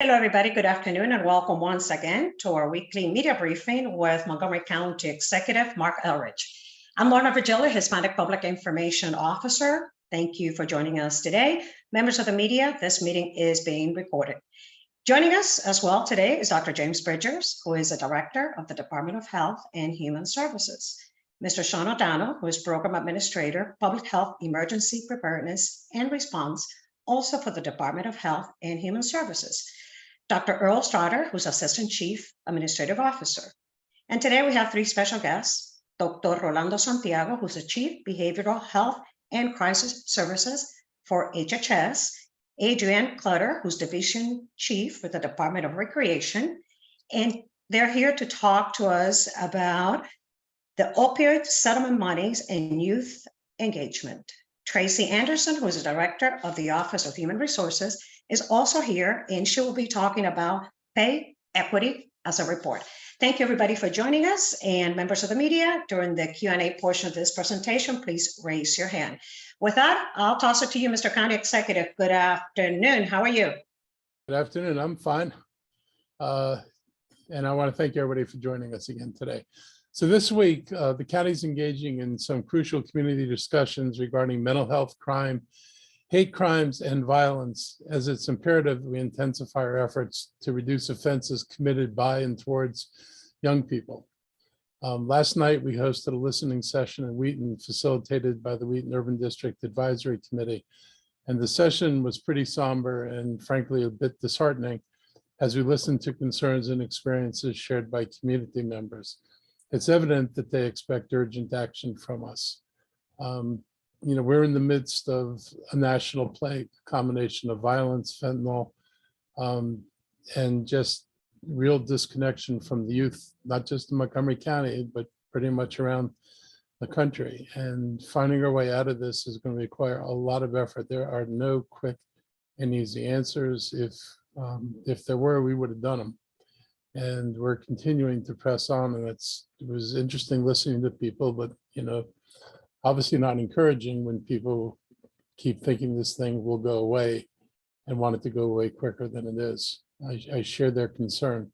Hello, everybody. Good afternoon, and welcome once again to our weekly media briefing with Montgomery County Executive Marc Elrich. I'm Lorna Virgilio, Hispanic Public Information Officer. Thank you for joining us today. Members of the media, this meeting is being recorded. Joining us as well today is Dr. James Bridgers, who is the Director of the Department of Health and Human Services. Mr. Sean O'Donnell, who is Program Administrator, Public Health Emergency Preparedness and Response, also for the Department of Health and Human Services. Dr. Earl Strader, who's Assistant Chief Administrative Officer. And today we have three special guests, Dr. Rolando Santiago, who's the Chief Behavioral Health and Crisis Services for HHS, Adrienne Clutter, who's Division Chief for the Department of Recreation, and they're here to talk to us about the opioid settlement monies and youth engagement. Tracy Anderson, who is the Director of the Office of Human Resources, is also here, and she will be talking about pay equity as a report. Thank you, everybody, for joining us, and members of the media, during the Q&A portion of this presentation, please raise your hand. With that, I'll toss it to you, Mr. County Executive. Good afternoon. How are you? Good afternoon. I'm fine. And I want to thank everybody for joining us again today. So this week, the county's engaging in some crucial community discussions regarding mental health, crime, hate crimes, and violence. As it's imperative we intensify our efforts to reduce offenses committed by and towards young people. Last night, we hosted a listening session in Wheaton, facilitated by the Wheaton Urban District Advisory Committee. And the session was pretty somber and frankly a bit disheartening as we listened to concerns and experiences shared by community members. It's evident that they expect urgent action from us. We're in the midst of a national plague, combination of violence, fentanyl, and just real disconnection from the youth, not just in Montgomery County, but pretty much around the country. And finding our way out of this is going to require a lot of effort. There are no quick and easy answers. If there were, we would have done them. And we're continuing to press on, and it was interesting listening to people, but obviously not encouraging when people keep thinking this thing will go away and want it to go away quicker than it is. I share their concern.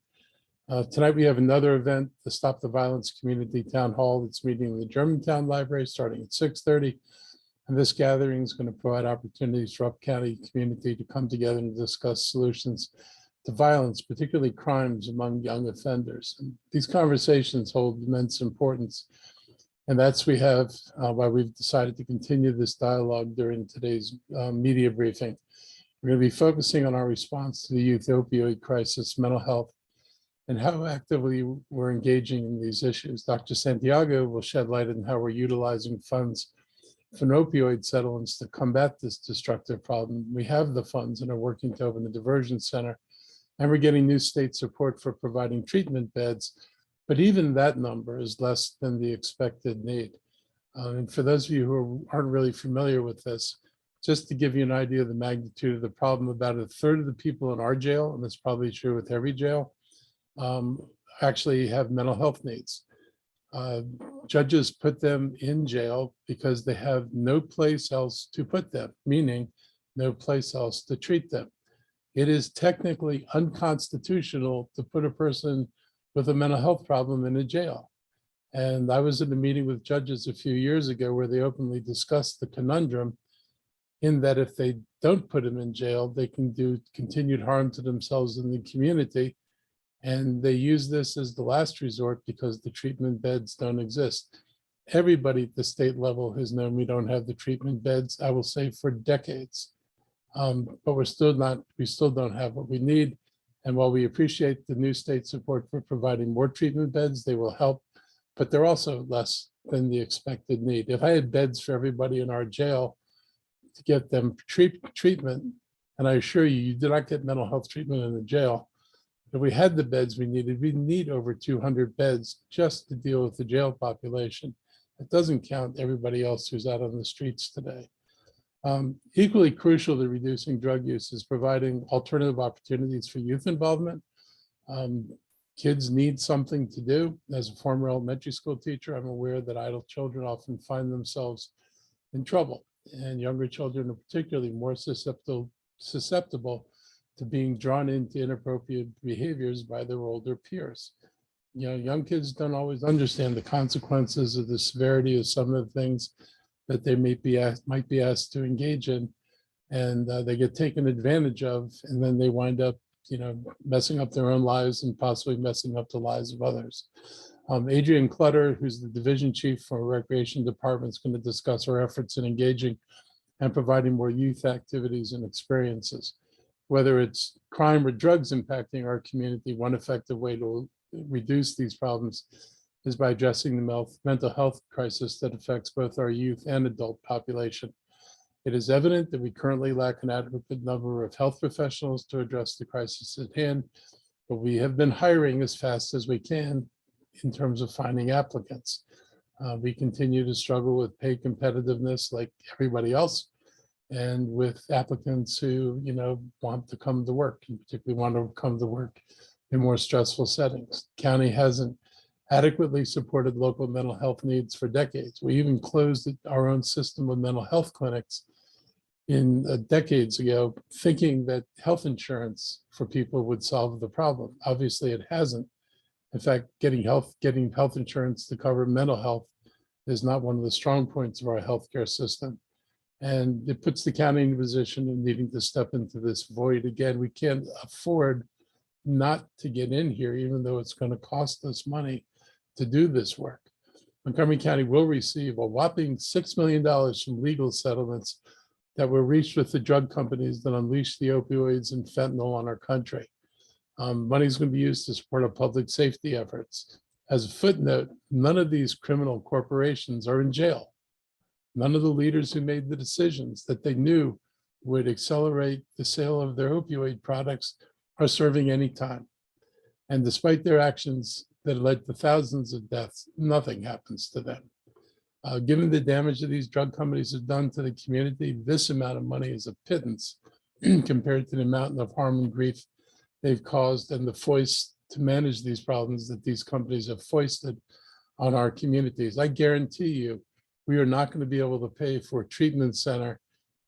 Tonight we have another event, the Stop the Violence Community Town Hall. It's meeting in the Germantown Library starting at 6:30. And this gathering is going to provide opportunities for Up County community to come together and discuss solutions to violence, particularly crimes among young offenders. And these conversations hold immense importance. And that's why we've decided to continue this dialogue during today's media briefing. We're going to be focusing on our response to the youth opioid crisis, mental health, and how actively we're engaging in these issues. Dr. Santiago will shed light on how we're utilizing funds from opioid settlements to combat this destructive problem. We have the funds and are working to open the diversion center, and we're getting new state support for providing treatment beds. But even that number is less than the expected need. And for those of you who aren't really familiar with this, just to give you an idea of the magnitude of the problem, about a third of the people in our jail, and that's probably true with every jail, actually have mental health needs. Judges put them in jail because they have no place else to put them, meaning no place else to treat them. It is technically unconstitutional to put a person with a mental health problem in a jail. And I was in a meeting with judges a few years ago where they openly discussed the conundrum in that if they don't put them in jail, they can do continued harm to themselves in the community. And they use this as the last resort because the treatment beds don't exist. Everybody at the state level has known we don't have the treatment beds, I will say, for decades. But we still don't have what we need. And while we appreciate the new state support for providing more treatment beds, they will help, but they're also less than the expected need. If I had beds for everybody in our jail to get them treatment, and I assure you, you do not get mental health treatment in the jail. If we had the beds we needed, we'd need over 200 beds just to deal with the jail population. It doesn't count everybody else who's out on the streets today. Equally crucial to reducing drug use is providing alternative opportunities for youth involvement. Kids need something to do. As a former elementary school teacher, I'm aware that idle children often find themselves in trouble, and younger children are particularly more susceptible to being drawn into inappropriate behaviors by their older peers. Young kids don't always understand the consequences of the severity of some of the things that they might be asked to engage in, and they get taken advantage of, and then they wind up, messing up their own lives and possibly messing up the lives of others. Adrian Clutter, who's the division chief for Recreation Department, is going to discuss our efforts in engaging and providing more youth activities and experiences. Whether it's crime or drugs impacting our community, one effective way to reduce these problems is by addressing the mental health crisis that affects both our youth and adult population. It is evident that we currently lack an adequate number of health professionals to address the crisis at hand, but we have been hiring as fast as we can in terms of finding applicants. We continue to struggle with pay competitiveness like everybody else, and with applicants who, want to come to work, and particularly want to come to work in more stressful settings. County hasn't adequately supported local mental health needs for decades. We even closed our own system of mental health clinics decades ago, thinking that health insurance for people would solve the problem. Obviously, it hasn't. In fact, getting health insurance to cover mental health is not one of the strong points of our healthcare system. And it puts the county in a position of needing to step into this void again. We can't afford not to get in here, even though it's going to cost us money to do this work. Montgomery County will receive a whopping $6 million from legal settlements that were reached with the drug companies that unleashed the opioids and fentanyl on our country. Money is going to be used to support our public safety efforts. As a footnote, none of these criminal corporations are in jail. None of the leaders who made the decisions that they knew would accelerate the sale of their opioid products are serving any time. And despite their actions that led to thousands of deaths, nothing happens to them. Given the damage that these drug companies have done to the community, this amount of money is a pittance compared to the amount of harm and grief they've caused and the foist to manage these problems that these companies have foisted on our communities. I guarantee you, we are not going to be able to pay for a treatment center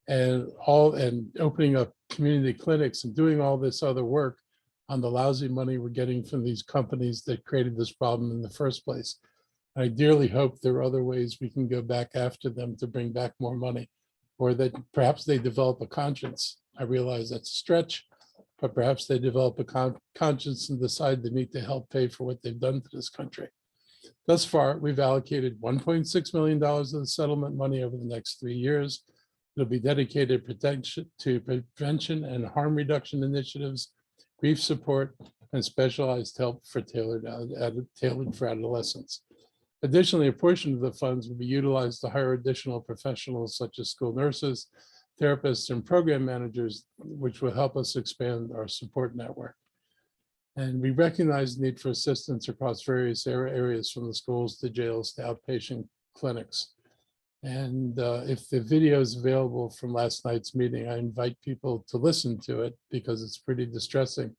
and opening up community clinics and doing all this other work on the lousy money we're getting from these companies that created this problem in the first place. I dearly hope there are other ways we can go back after them to bring back more money, or that perhaps they develop a conscience. I realize that's a stretch, but perhaps they develop a conscience and decide they need to help pay for what they've done to this country. Thus far, we've allocated $1.6 million of the settlement money over the next 3 years. It'll be dedicated to prevention and harm reduction initiatives, grief support, and specialized help for tailored for adolescents. Additionally, a portion of the funds will be utilized to hire additional professionals such as school nurses, therapists, and program managers, which will help us expand our support network. And we recognize the need for assistance across various areas, from the schools to jails to outpatient clinics. And if the video is available from last night's meeting, I invite people to listen to it because it's pretty distressing,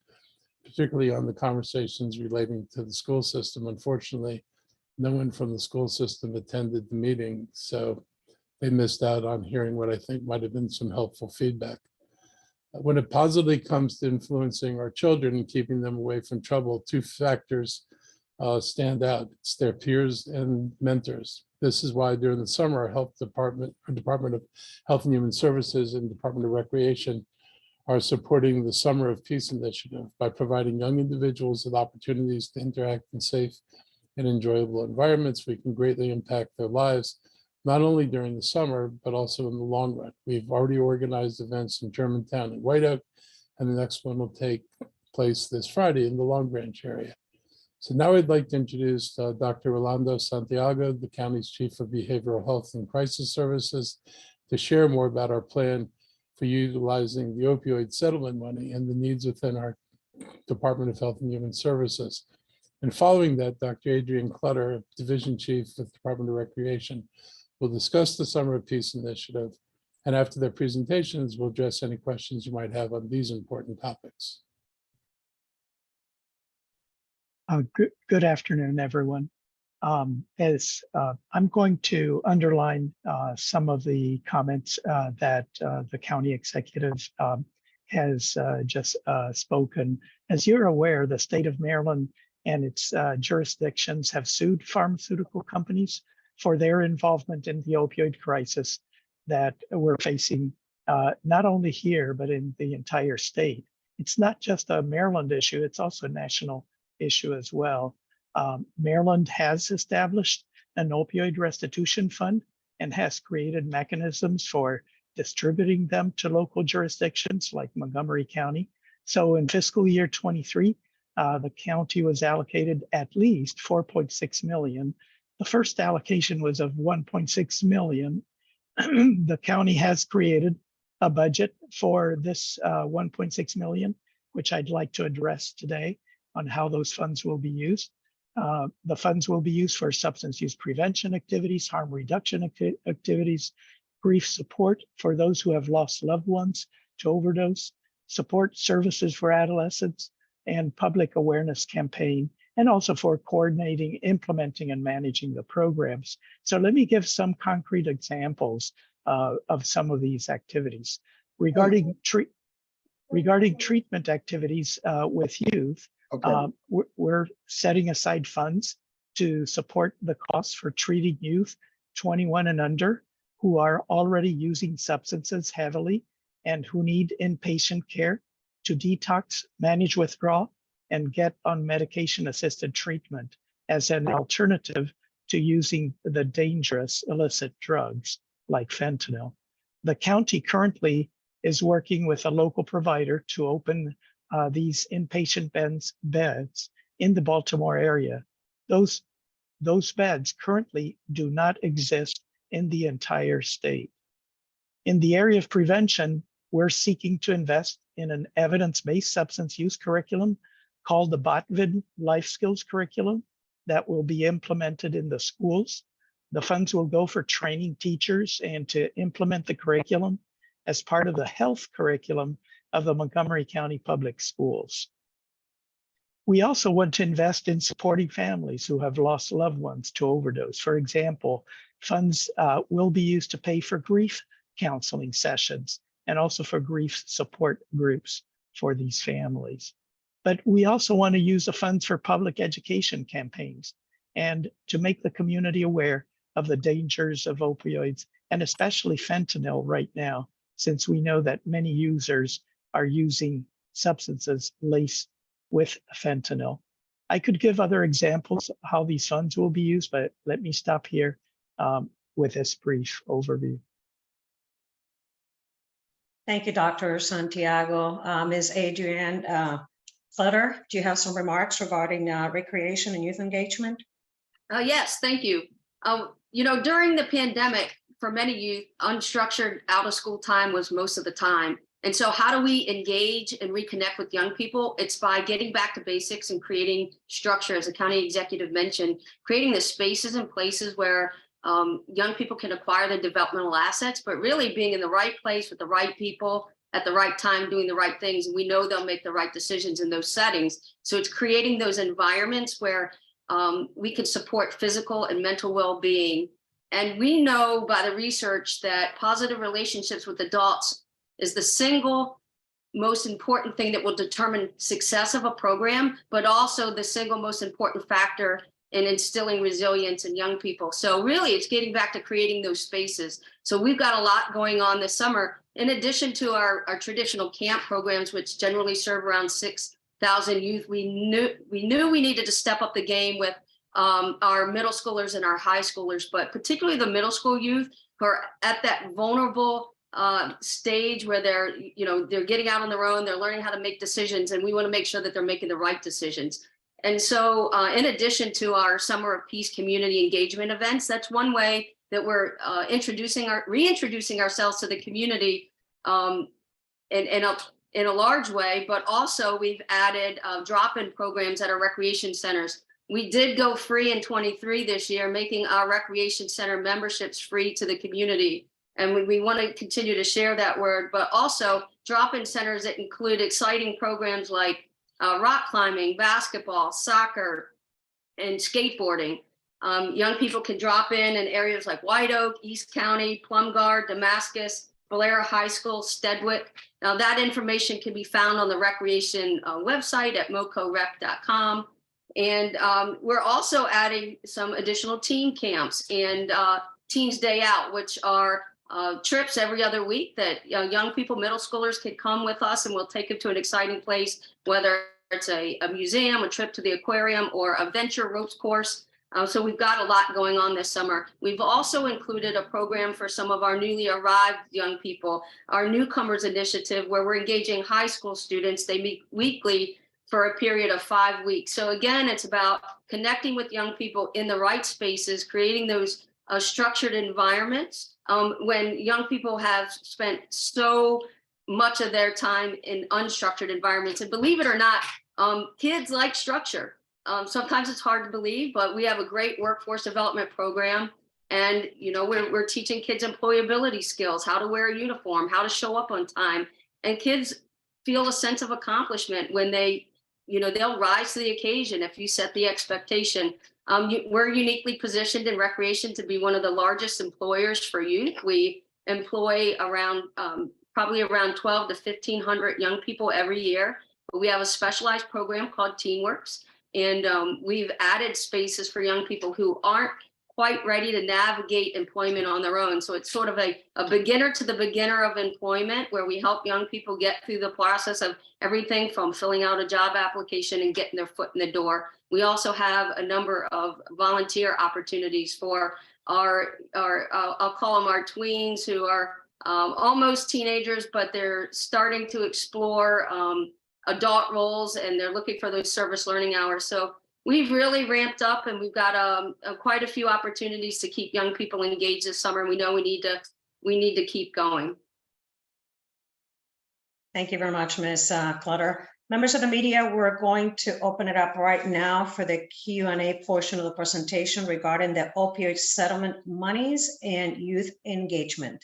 particularly on the conversations relating to the school system. Unfortunately, no one from the school system attended the meeting, so they missed out on hearing what I think might have been some helpful feedback. When it positively comes to influencing our children and keeping them away from trouble, two factors stand out. It's their peers and mentors. This is why during the summer, our Department of Health and Human Services and Department of Recreation are supporting the Summer of Peace initiative by providing young individuals with opportunities to interact in safe and enjoyable environments. We can greatly impact their lives, not only during the summer, but also in the long run. We've already organized events in Germantown and White Oak, and the next one will take place this Friday in the Long Branch area. So now I'd like to introduce Dr. Rolando Santiago, the county's Chief of Behavioral Health and Crisis Services, to share more about our plan for utilizing the opioid settlement money and the needs within our Department of Health and Human Services. And following that, Dr. Adrian Clutter, Division Chief of the Department of Recreation, will discuss the Summer of Peace initiative. And after their presentations, we'll address any questions you might have on these important topics. Good afternoon, everyone. I'm going to underline some of the comments that the county executive has just spoken. As you're aware, the state of Maryland and its jurisdictions have sued pharmaceutical companies for their involvement in the opioid crisis that we're facing, not only here, but in the entire state. It's not just a Maryland issue, it's also a national issue as well. Maryland has established an opioid restitution fund and has created mechanisms for distributing them to local jurisdictions like Montgomery County. So in fiscal year 23, the county was allocated at least 4.6 million. The first allocation was of 1.6 million. The county has created a budget for this 1.6 million, which I'd like to address today on how those funds will be used. The funds will be used for substance use prevention activities, harm reduction activities, grief support for those who have lost loved ones to overdose, support services for adolescents, and public awareness campaign, and also for coordinating, implementing, and managing the programs. So let me give some concrete examples of some of these activities. Regarding treatment activities with youth, okay. We're setting aside funds to support the costs for treating youth 21 and under who are already using substances heavily and who need inpatient care to detox, manage withdrawal, and get on medication-assisted treatment as an alternative to using the dangerous illicit drugs like fentanyl. The county currently is working with a local provider to open these inpatient beds in the Baltimore area. Those beds currently do not exist in the entire state. In the area of prevention, we're seeking to invest in an evidence-based substance use curriculum called the BOTVID Life Skills Curriculum that will be implemented in the schools. The funds will go for training teachers and to implement the curriculum as part of the health curriculum of the Montgomery County Public Schools. We also want to invest in supporting families who have lost loved ones to overdose. For example, funds will be used to pay for grief counseling sessions and also for grief support groups for these families. But we also want to use the funds for public education campaigns and to make the community aware of the dangers of opioids and especially fentanyl right now, since we know that many users are using substances laced with fentanyl. I could give other examples of how these funds will be used, but let me stop here with this brief overview. Thank you, Dr. Santiago. Ms. Adrienne Clutter, do you have some remarks regarding recreation and youth engagement? Yes, thank you. You know, during the pandemic, for many youth, unstructured out of school time was most of the time. And so how do we engage and reconnect with young people? It's by getting back to basics and creating structure, as the county executive mentioned, creating the spaces and places where young people can acquire the developmental assets, but really being in the right place with the right people at the right time, doing the right things. And we know they'll make the right decisions in those settings. So it's creating those environments where we can support physical and mental well-being. And we know by the research that positive relationships with adults is the single most important thing that will determine success of a program, but also the single most important factor in instilling resilience in young people. So really it's getting back to creating those spaces. So we've got a lot going on this summer. In addition to our traditional camp programs, which generally serve around 6,000 youth, we knew we needed to step up the game with our middle schoolers and our high schoolers, but particularly the middle school youth who are at that vulnerable stage where they're getting out on their own, they're learning how to make decisions, and we want to make sure that they're making the right decisions. And so in addition to our Summer of Peace community engagement events, that's one way that we're reintroducing ourselves to the community in a large way, but also we've added drop-in programs at our recreation centers. We did go free in 23 this year, making our recreation center memberships free to the community. And we want to continue to share that word, but also drop-in centers that include exciting programs like rock climbing, basketball, soccer, and skateboarding. Young people can drop in areas like White Oak, East County, Plum Guard, Damascus, Valera High School, Stedwick. Now that information can be found on the recreation website at mocorec.com. And we're also adding some additional teen camps and Teens Day Out, which are trips every other week that young people, middle schoolers, can come with us, and we'll take them to an exciting place, whether it's a museum, a trip to the aquarium, or a venture ropes course. So we've got a lot going on this summer. We've also included a program for some of our newly arrived young people, our Newcomers Initiative, where we're engaging high school students. They meet weekly for a period of 5 weeks. So again, it's about connecting with young people in the right spaces, creating those structured environments. When young people have spent so much of their time in unstructured environments, and believe it or not, kids like structure. Sometimes it's hard to believe, but we have a great workforce development program. And, we're teaching kids employability skills, how to wear a uniform, how to show up on time. And kids feel a sense of accomplishment when they'll rise to the occasion if you set the expectation. We're uniquely positioned in recreation to be one of the largest employers for youth. We employ probably around 12 to 1,500 young people every year. But we have a specialized program called TeenWorks. And we've added spaces for young people who aren't quite ready to navigate employment on their own. So it's sort of a beginner to the beginner of employment, where we help young people get through the process of everything from filling out a job application and getting their foot in the door. We also have a number of volunteer opportunities for our I'll call them our tweens, who are almost teenagers, but they're starting to explore adult roles, and they're looking for those service learning hours. So we've really ramped up, and we've got quite a few opportunities to keep young people engaged this summer. We know we need to keep going. Thank you very much, Ms. Clutter. Members of the media, we're going to open it up right now for the Q&A portion of the presentation regarding the opioid settlement monies and youth engagement.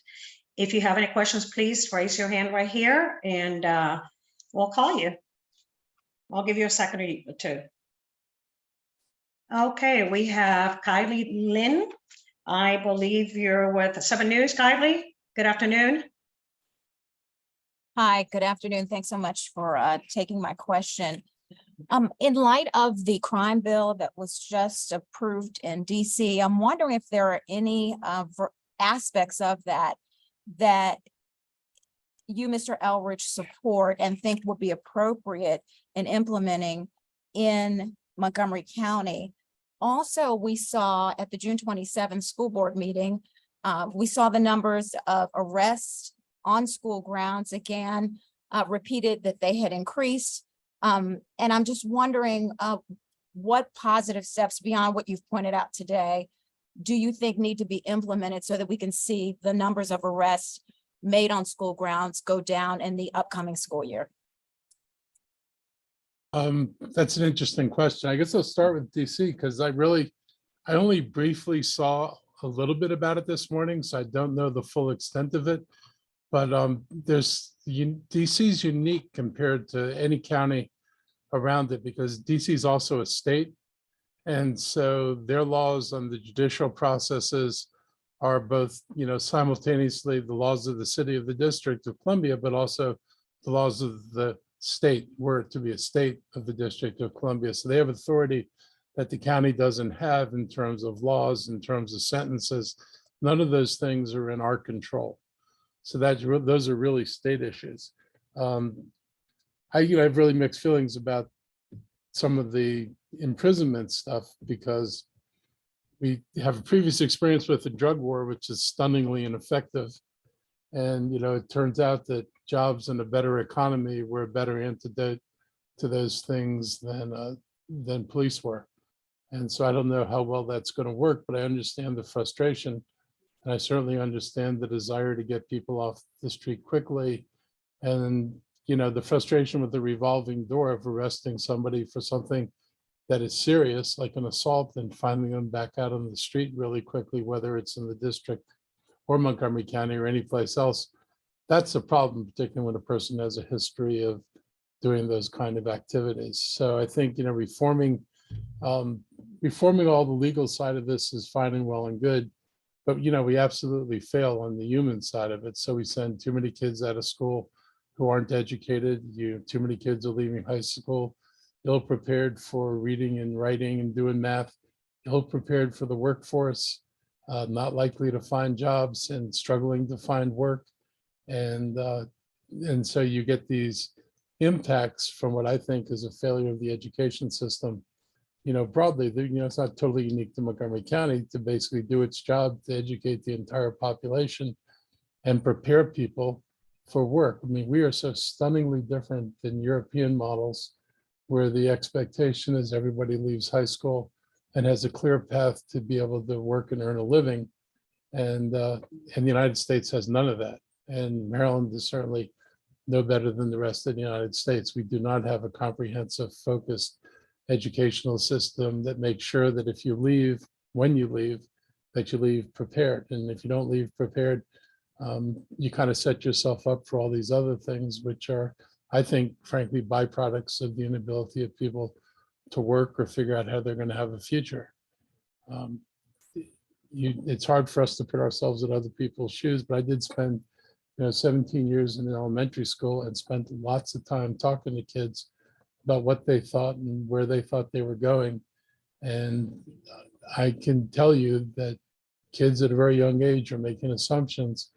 If you have any questions, please raise your hand right here, and we'll call you. I'll give you a second or two. Okay, we have Kylie Lynn. I believe you're with 7 News. Kylie, good afternoon. Hi, good afternoon. Thanks so much for taking my question. In light of the crime bill that was just approved in DC, I'm wondering if there are any aspects of that you, Mr. Elrich, support and think would be appropriate in implementing in Montgomery County. Also, we saw at the June 27th school board meeting, we saw the numbers of arrests on school grounds again, repeated that they had increased. And I'm just wondering what positive steps beyond what you've pointed out today do you think need to be implemented so that we can see the numbers of arrests made on school grounds go down in the upcoming school year? That's an interesting question. I guess I'll start with DC, because I only briefly saw a little bit about it this morning, so I don't know the full extent of it. But DC is unique compared to any county around it, because DC is also a state. And so their laws on the judicial processes are both, simultaneously the laws of the city of the District of Columbia, but also the laws of the state, were it to be a state of the District of Columbia. So they have authority that the county doesn't have in terms of laws, in terms of sentences. None of those things are in our control. So those are really state issues. I have really mixed feelings about some of the imprisonment stuff, because we have a previous experience with the drug war, which is stunningly ineffective. And, it turns out that jobs and a better economy were a better antidote to those things than police were. And so I don't know how well that's going to work, but I understand the frustration. And I certainly understand the desire to get people off the street quickly. And, the frustration with the revolving door of arresting somebody for something that is serious, like an assault, and finding them back out on the street really quickly, whether it's in the district or Montgomery County or any place else. That's a problem, particularly when a person has a history of doing those kind of activities. So I think, reforming all the legal side of this is fine and well and good, But, you know, we absolutely fail on the human side of it. So we send too many kids out of school who aren't educated. Too many kids are leaving high school ill prepared for reading and writing and doing math, ill prepared for the workforce, not likely to find jobs and struggling to find work. And so you get these impacts from what I think is a failure of the education system. You know, broadly, it's not totally unique to Montgomery County to basically do its job to educate the entire population and prepare people for work. I mean, we are so stunningly different than European models, where the expectation is everybody leaves high school and has a clear path to be able to work and earn a living. And the United States has none of that. And Maryland is certainly no better than the rest of the United States. We do not have a comprehensive, focused educational system that makes sure that if you leave, when you leave, that you leave prepared. And if you don't leave prepared, you kind of set yourself up for all these other things, which are, I think, frankly, byproducts of the inability of people to work or figure out how they're going to have a future. It's hard for us to put ourselves in other people's shoes, but I did spend 17 years in an elementary school and spent lots of time talking to kids about what they thought and where they thought they were going. And I can tell you that kids at a very young age are making assumptions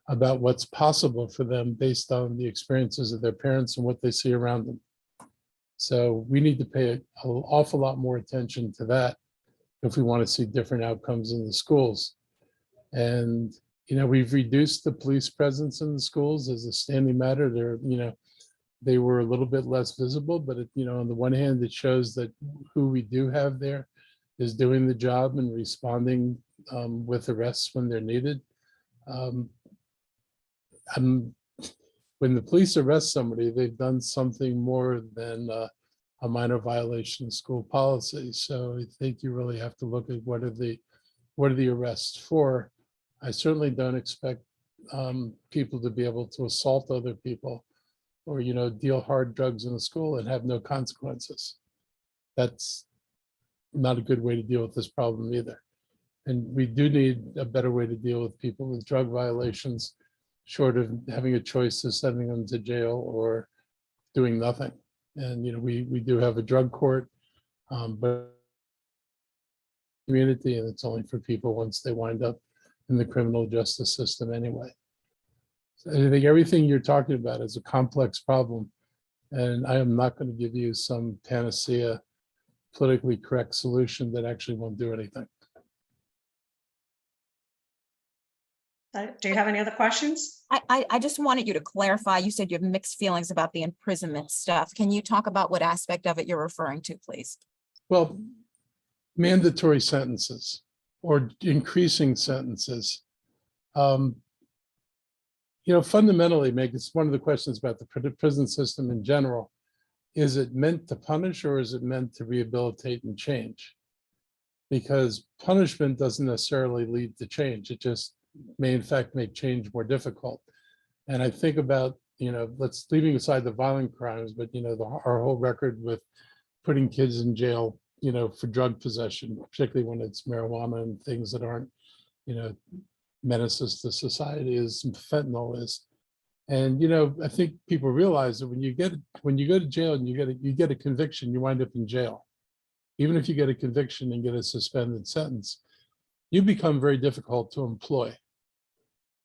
about what's possible for them based on the experiences of their parents and what they see around them. So we need to pay an awful lot more attention to that if we want to see different outcomes in the schools. And we've reduced the police presence in the schools as a standing matter. They were a little bit less visible, but on the one hand, it shows that who we do have there is doing the job and responding with arrests when they're needed. When the police arrest somebody, they've done something more than a minor violation of school policy. So I think you really have to look at what are the arrests for. I certainly don't expect people to be able to assault other people or deal hard drugs in a school and have no consequences. That's not a good way to deal with this problem either. And we do need a better way to deal with people with drug violations, short of having a choice of sending them to jail or doing nothing. And we do have a drug court, but community, and it's only for people once they wind up in the criminal justice system anyway. So I think everything you're talking about is a complex problem, and I am not going to give you some panacea, politically correct solution that actually won't do anything. Do you have any other questions? I just wanted you to clarify. You said you have mixed feelings about the imprisonment stuff. Can you talk about what aspect of it you're referring to, please? Well, mandatory sentences or increasing sentences. Fundamentally, Meg, it's one of the questions about the prison system in general. Is it meant to punish or is it meant to rehabilitate and change? Because punishment doesn't necessarily lead to change. It just may in fact make change more difficult. And I think about, let's leaving aside the violent crimes, but our whole record with putting kids in jail, for drug possession, particularly when it's marijuana and things that aren't, menaces to society as fentanyl is. And I think people realize that when you go to jail and you get a conviction, you wind up in jail. Even if you get a conviction and get a suspended sentence, you become very difficult to employ.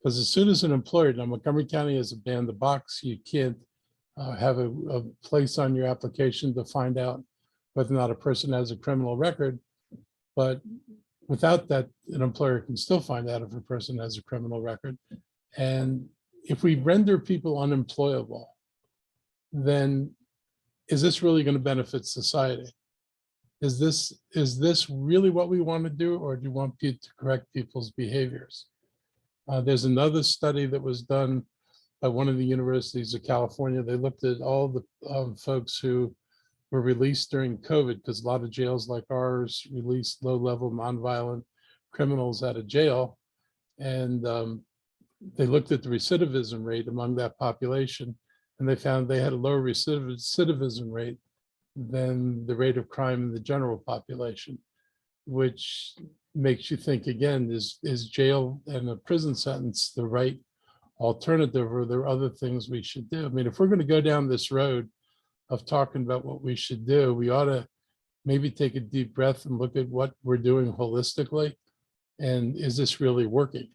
Because as soon as an employer, now Montgomery County has banned the box, you can't have a place on your application to find out whether or not a person has a criminal record. But without that, an employer can still find out if a person has a criminal record. And if we render people unemployable, then is this really going to benefit society? Is this really what we want to do, or do you want to correct people's behaviors? There's another study that was done by one of the universities of California. They looked at all the folks who were released during COVID, because a lot of jails like ours released low-level nonviolent criminals out of jail. And they looked at the recidivism rate among that population, and they found they had a lower recidivism rate than the rate of crime in the general population, which makes you think again, is jail and a prison sentence the right alternative, or are there other things we should do? I mean, if we're going to go down this road of talking about what we should do, we ought to maybe take a deep breath and look at what we're doing holistically. And is this really working?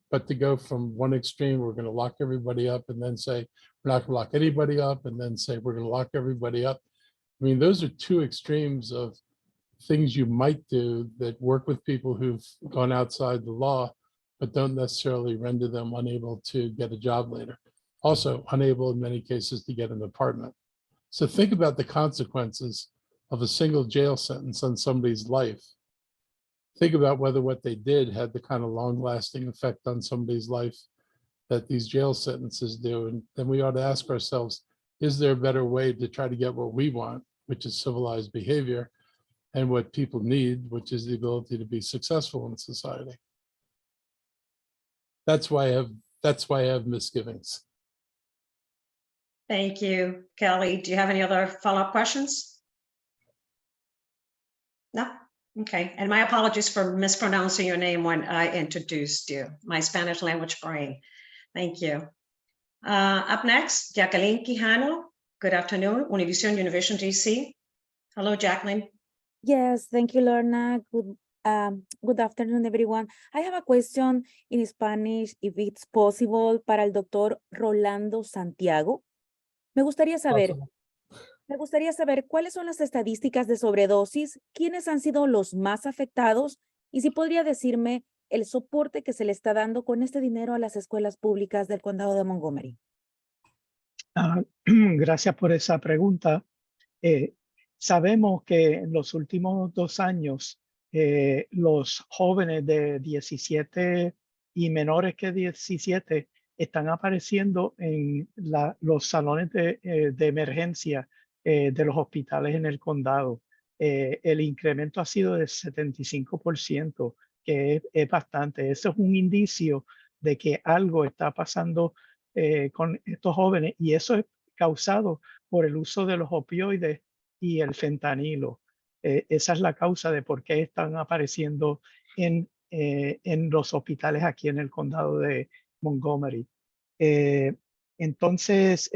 But to go from one extreme, we're going to lock everybody up and then say, we're not going to lock anybody up, and then say, we're going to lock everybody up. I mean, those are two extremes of things you might do that work with people who've gone outside the law, but don't necessarily render them unable to get a job later. Also unable in many cases to get an apartment. So think about the consequences of a single jail sentence on somebody's life. Think about whether what they did had the kind of long-lasting effect on somebody's life that these jail sentences do. And then we ought to ask ourselves, is there a better way to try to get what we want, which is civilized behavior, and what people need, which is the ability to be successful in society? That's why I have misgivings. Thank you, Kelly. Do you have any other follow-up questions? No? Okay. And my apologies for mispronouncing your name when I introduced you. My Spanish language brain. Thank you. Up next, Jacqueline Quijano. Good afternoon, Univision University DC. Hello, Jacqueline. Yes, thank you, Lorna. Good afternoon, everyone. I have a question in Spanish, if it's possible, para el doctor Rolando Santiago. Me gustaría saber cuáles son las estadísticas de sobredosis, quiénes han sido los más afectados y si podría decirme el soporte que se le está dando con este dinero a las escuelas públicas del condado de Montgomery. Gracias por esa pregunta. Sabemos que en los últimos 2 años, los jóvenes de 17 y menores que 17 están apareciendo en los salones de emergencia de los hospitales en el condado. El incremento ha sido de 75%, que es bastante. Eso es un indicio de que algo está pasando con estos jóvenes, y eso es causado por el uso de los opioides y el fentanilo. Esa es la causa de por qué están apareciendo en los hospitales aquí en el condado de Montgomery. Entonces,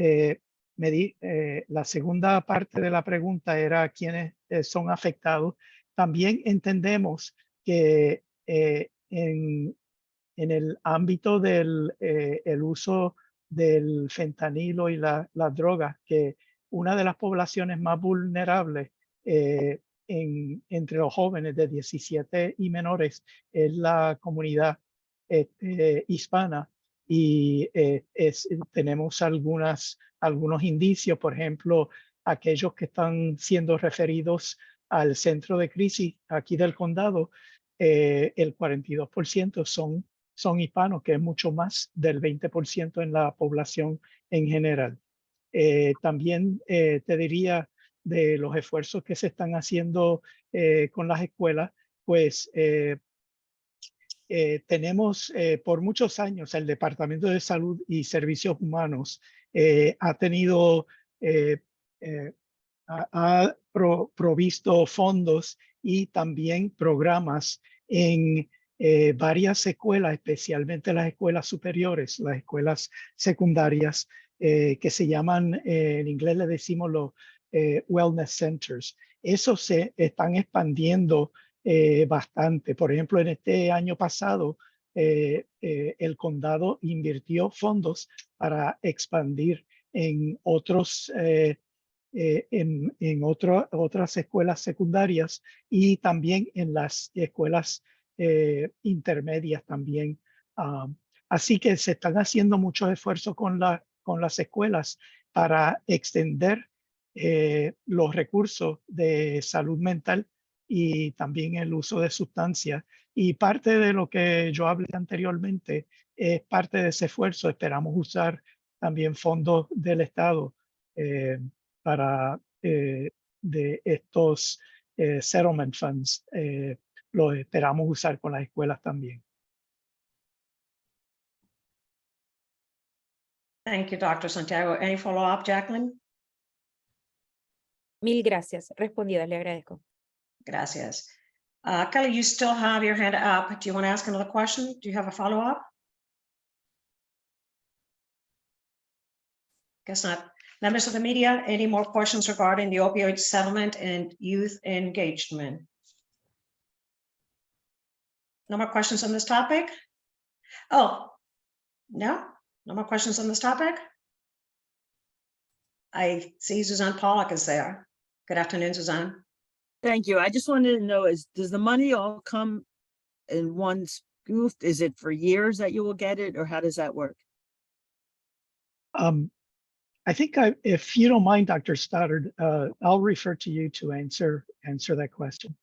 la segunda parte de la pregunta era quiénes son afectados. También entendemos que en el ámbito del el uso del fentanilo y las drogas, que una de las poblaciones más vulnerables entre los jóvenes de 17 y menores es la comunidad hispana, y tenemos algunos indicios, por ejemplo, aquellos que están siendo referidos al centro de crisis aquí del condado, el 42% son hispanos, que es mucho más del 20% en la población en general. También te diría de los esfuerzos que se están haciendo con las escuelas, pues tenemos por muchos años el Departamento de Salud y Servicios Humanos ha provisto fondos y también programas en varias escuelas, especialmente las escuelas superiores, las escuelas secundarias, que se llaman, en inglés le decimos los wellness centers. Esos se están expandiendo bastante. Por ejemplo, en este año pasado, el condado invirtió fondos para expandir en otras escuelas secundarias y también en las escuelas intermedias también. Así que se están haciendo muchos esfuerzos con las escuelas para extender los recursos de salud mental y también el uso de sustancias. Y parte de lo que yo hablé anteriormente es parte de ese esfuerzo. Esperamos usar también fondos del Estado para de estos settlement funds. Los esperamos usar con las escuelas también. Thank you, Dr. Santiago. Any follow-up, Jacqueline? Mil gracias. Respondida, le agradezco. Gracias. Kelly, you still have your hand up. Do you want to ask another question? Do you have a follow-up? Guess not. Members of the media, any more questions regarding the opioid settlement and youth engagement? No more questions on this topic? Oh, no? No more questions on this topic? I see Suzanne Pollock is there. Good afternoon, Suzanne. Thank you. I just wanted to know, does the money all come in one swoop? Is it for years that you will get it, or how does that work? I think if you don't mind, Dr. Stoddard, I'll refer to you to answer that question.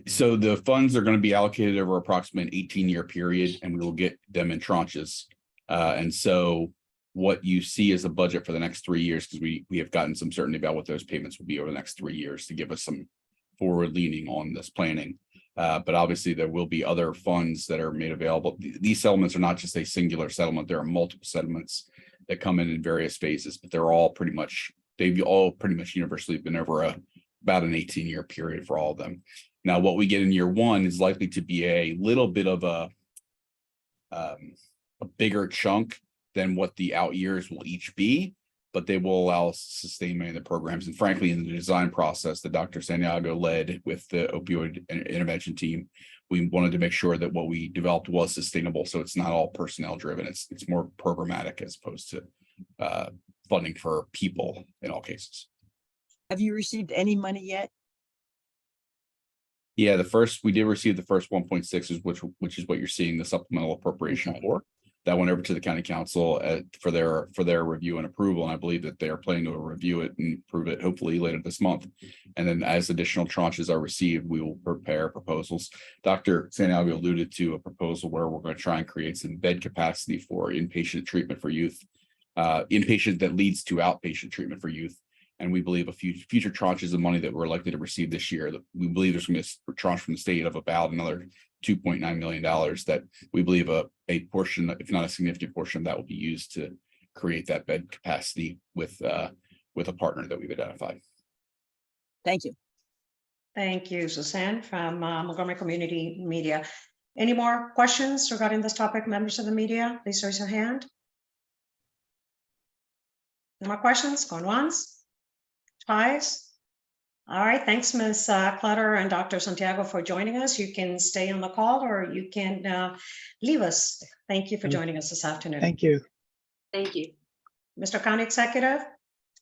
So the funds are going to be allocated over approximately an 18-year period, and we will get them in tranches. And so what you see is a budget for the next 3 years, because we have gotten some certainty about what those payments will be over the next 3 years to give us some forward leaning on this planning. But obviously there will be other funds that are made available. These settlements are not just a singular settlement. There are multiple settlements that come in various phases, but they've all pretty much universally been over about an 18-year period for all of them. Now, what we get in year one is likely to be a little bit of a bigger chunk than what the out years will each be, but they will allow us to sustain many of the programs. And frankly, in the design process that Dr. Santiago led with the opioid intervention team, we wanted to make sure that what we developed was sustainable. So it's not all personnel driven. It's more programmatic as opposed to funding for people in all cases. Have you received any money yet? Yeah, we did receive the first 1.6, which is what you're seeing the supplemental appropriation for. That went over to the county council for their review and approval. And I believe that they are planning to review it and approve it hopefully later this month. And then as additional tranches are received, we will prepare proposals. Dr. Santiago alluded to a proposal where we're going to try and create some bed capacity for inpatient treatment for youth, inpatient that leads to outpatient treatment for youth. And we believe a few future tranches of money that we're likely to receive this year, that we believe there's going to be a tranche from the state of about another $2.9 million that we believe a portion, if not a significant portion of that, will be used to create that bed capacity with a partner that we've identified. Thank you. Thank you, Suzanne from Montgomery Community Media. Any more questions regarding this topic, members of the media? Please raise your hand. No more questions? Going once? Twice? All right, thanks, Ms. Clutter and Dr. Santiago for joining us. You can stay on the call or you can leave us. Thank you for joining us this afternoon. Thank you. Thank you. Mr. County Executive,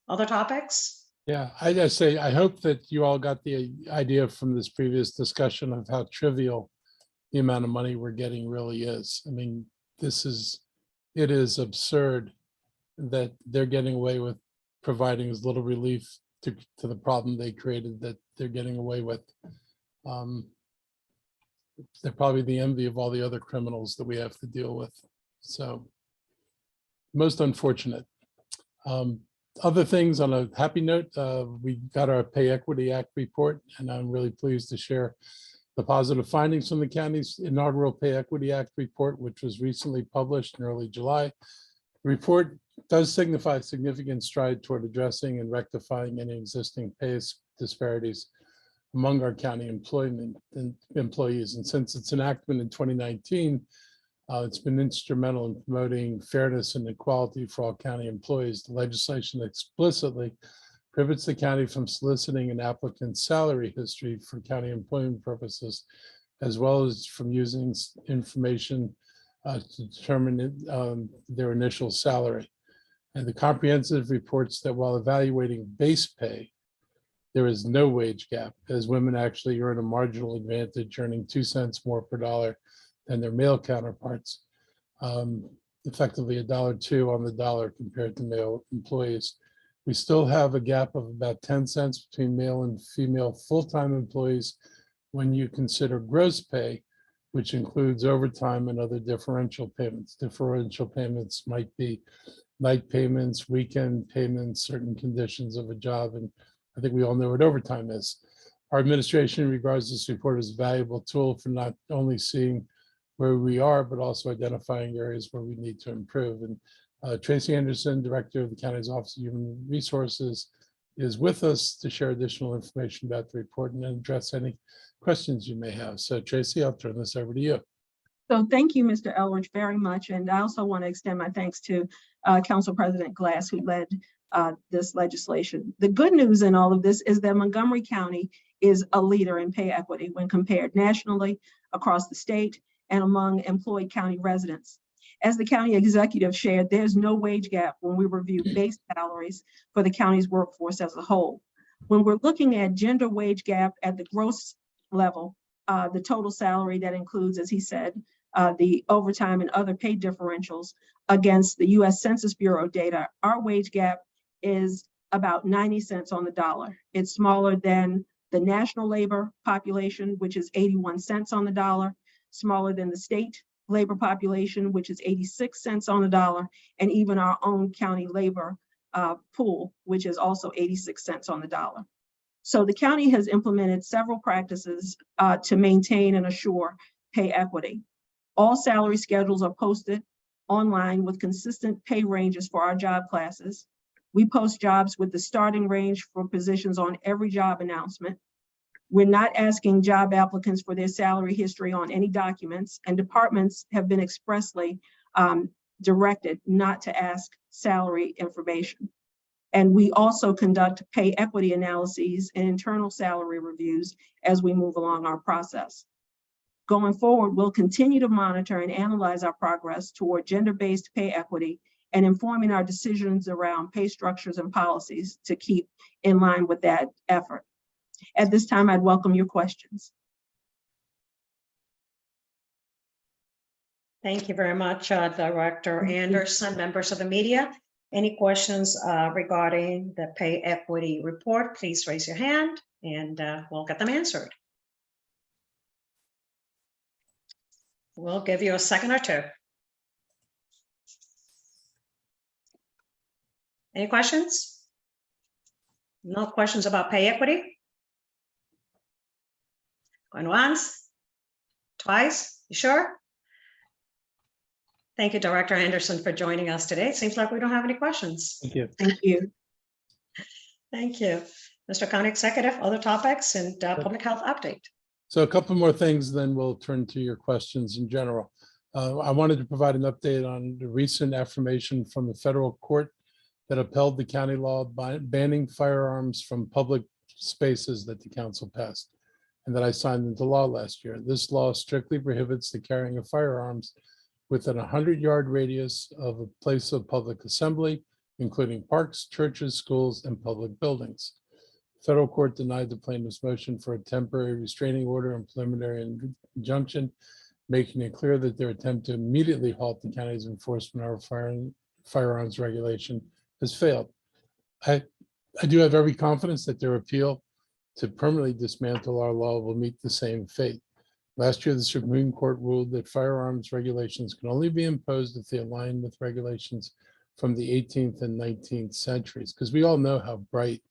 other topics? Yeah, I just say, I hope that you all got the idea from this previous discussion of how trivial the amount of money we're getting really is. I mean, it is absurd that they're getting away with providing as little relief to the problem they created that they're getting away with. They're probably the envy of all the other criminals that we have to deal with. So most unfortunate. Other things on a happy note, we got our Pay Equity Act report, and I'm really pleased to share the positive findings from the county's inaugural Pay Equity Act report, which was recently published in early July. The report does signify significant stride toward addressing and rectifying any existing pay disparities among our county employees. And since its enactment in 2019, it's been instrumental in promoting fairness and equality for all county employees. The legislation explicitly prohibits the county from soliciting an applicant's salary history for county employment purposes, as well as from using information to determine their initial salary. And the comprehensive reports that while evaluating base pay, there is no wage gap, as women actually earn a marginal advantage, earning 2 cents more per dollar than their male counterparts, effectively $1.02 on the dollar compared to male employees. We still have a gap of about 10 cents between male and female full-time employees when you consider gross pay, which includes overtime and other differential payments. Differential payments might be night payments, weekend payments, certain conditions of a job, and I think we all know what overtime is. Our administration regards this report as a valuable tool for not only seeing where we are, but also identifying areas where we need to improve. And Tracy Anderson, Director of the County's Office of Human Resources, is with us to share additional information about the report and address any questions you may have. So Tracy, I'll turn this over to you. So thank you, Mr. Elrich, very much. And I also want to extend my thanks to Council President Glass, who led this legislation. The good news in all of this is that Montgomery County is a leader in pay equity when compared nationally, across the state, and among employed county residents. As the county executive shared, there's no wage gap when we review base salaries for the county's workforce as a whole. When we're looking at gender wage gap at the gross level, the total salary that includes, as he said, the overtime and other pay differentials against the US Census Bureau data, our wage gap is about 90 cents on the dollar. It's smaller than the national labor population, which is 81 cents on the dollar, smaller than the state labor population, which is 86 cents on the dollar, and even our own county labor pool, which is also 86 cents on the dollar. So the county has implemented several practices to maintain and assure pay equity. All salary schedules are posted online with consistent pay ranges for our job classes. We post jobs with the starting range for positions on every job announcement. We're not asking job applicants for their salary history on any documents, and departments have been expressly directed not to ask salary information. And we also conduct pay equity analyses and internal salary reviews as we move along our process. Going forward, we'll continue to monitor and analyze our progress toward gender-based pay equity and informing our decisions around pay structures and policies to keep in line with that effort. At this time, I'd welcome your questions. Thank you very much, Director Anderson. Members of the media, any questions regarding the pay equity report, please raise your hand and we'll get them answered. We'll give you a second or two. Any questions? No questions about pay equity? Going once? Twice? You sure? Thank you, Director Anderson, for joining us today. It seems like we don't have any questions. Thank you. Thank you. Thank you. Mr. County Executive, other topics and public health update. So a couple more things, then we'll turn to your questions in general. I wanted to provide an update on the recent affirmation from the federal court that upheld the county law banning firearms from public spaces that the council passed and that I signed into law last year. This law strictly prohibits the carrying of firearms within a 100-yard radius of a place of public assembly, including parks, churches, schools, and public buildings. Federal court denied the plaintiff's motion for a temporary restraining order and preliminary injunction, making it clear that their attempt to immediately halt the county's enforcement of firearms regulation has failed. I do have every confidence that their appeal to permanently dismantle our law will meet the same fate. Last year, the Supreme Court ruled that firearms regulations can only be imposed if they align with regulations from the 18th and 19th centuries, because we all know how bright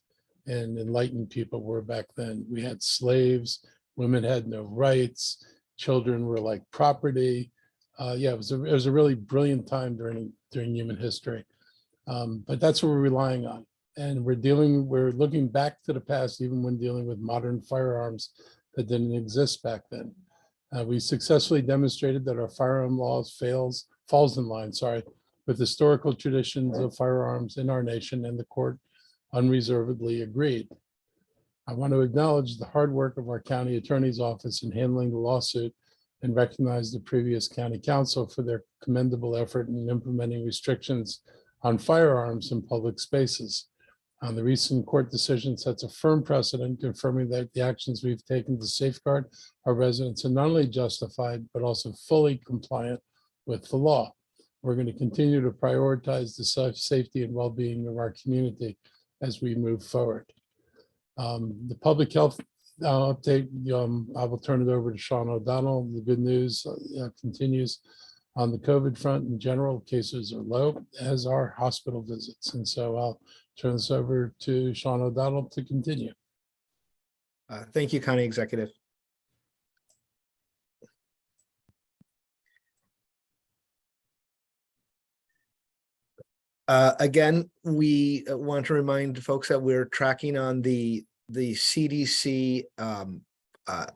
and enlightened people were back then. We had slaves, women had no rights, children were like property. Yeah, it was a really brilliant time during human history. But that's what we're relying on. And we're looking back to the past, even when dealing with modern firearms that didn't exist back then. We successfully demonstrated that our firearm laws falls in line, with historical traditions of firearms in our nation, and the court unreservedly agreed. I want to acknowledge the hard work of our county attorney's office in handling the lawsuit and recognize the previous county council for their commendable effort in implementing restrictions on firearms in public spaces. The recent court decision sets a firm precedent, confirming that the actions we've taken to safeguard our residents are not only justified, but also fully compliant with the law. We're going to continue to prioritize the safety and well-being of our community as we move forward. The public health update, I will turn it over to Sean O'Donnell. The good news continues on the COVID front. In general, cases are low, as are hospital visits. And so I'll turn this over to Sean O'Donnell to continue. Thank you, County Executive. Again, we want to remind folks that we're tracking on the CDC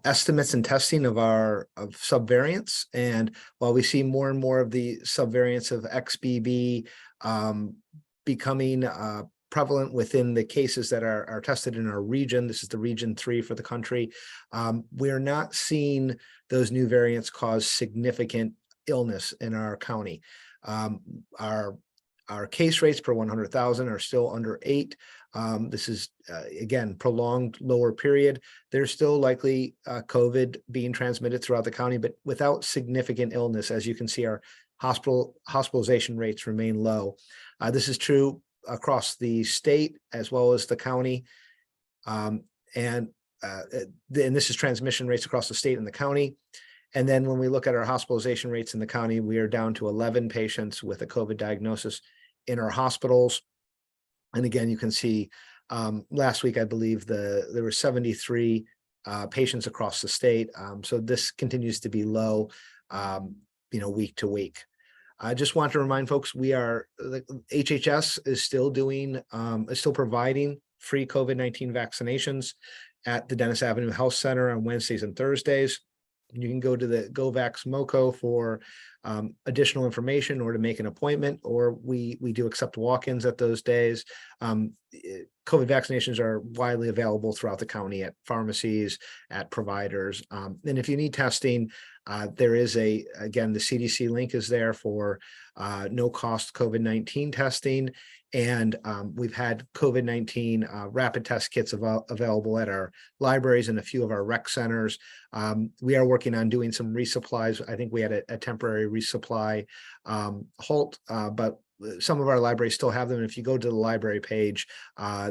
estimates and testing of subvariants. And while we see more and more of the subvariants of XBB becoming prevalent within the cases that are tested in our region, this is the region 3 for the country, we're not seeing those new variants cause significant illness in our county. Our case rates per 100,000 are still under 8. This is, again, prolonged lower period. There's still likely COVID being transmitted throughout the county, but without significant illness. As you can see, our hospitalization rates remain low. This is true across the state as well as the county. And this is transmission rates across the state and the county. And then when we look at our hospitalization rates in the county, we are down to 11 patients with a COVID diagnosis in our hospitals. And again, you can see last week, I believe there were 73 patients across the state. So this continues to be low, week to week. I just want to remind folks, the HHS is still providing free COVID-19 vaccinations at the Dennis Avenue Health Center on Wednesdays and Thursdays. You can go to the GoVax MoCo for additional information or to make an appointment, or we do accept walk-ins at those days. COVID vaccinations are widely available throughout the county at pharmacies, at providers. And if you need testing, there is again, the CDC link is there for no cost COVID-19 testing. And we've had COVID-19 rapid test kits available at our libraries and a few of our rec centers. We are working on doing some resupplies. I think we had a temporary resupply halt, but some of our libraries still have them. And if you go to the library page,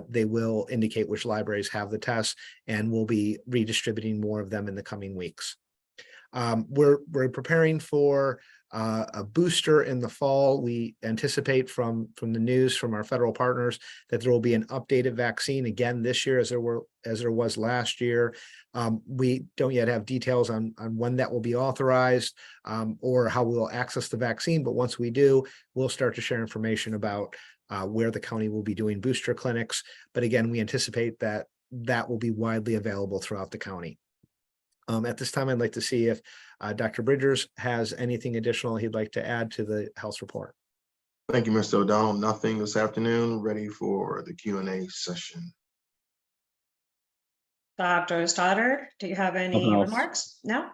they will indicate which libraries have the tests, and we'll be redistributing more of them in the coming weeks. We're preparing for a booster in the fall. We anticipate from the news from our federal partners that there will be an updated vaccine again this year as there was last year. We don't yet have details on when that will be authorized or how we'll access the vaccine, but once we do, we'll start to share information about where the county will be doing booster clinics. But again, we anticipate that will be widely available throughout the county. At this time, I'd like to see if Dr. Bridgers has anything additional he'd like to add to the health report. Thank you, Mr. O'Donnell. Nothing this afternoon. Ready for the Q&A session. Dr. Stoddard, do you have any Nothing else. remarks? No?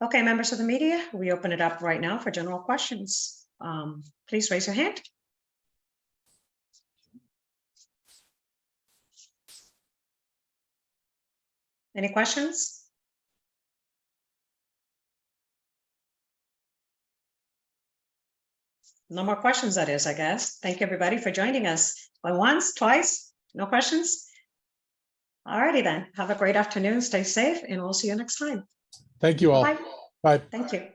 Okay, members of the media, we open it up right now for general questions. Please raise your hand. Any questions? No more questions, that is, I guess. Thank you, everybody, for joining us. Going once, twice, no questions? All righty then. Have a great afternoon. Stay safe, and we'll see you next time. Thank you all. Bye. Bye. Thank you.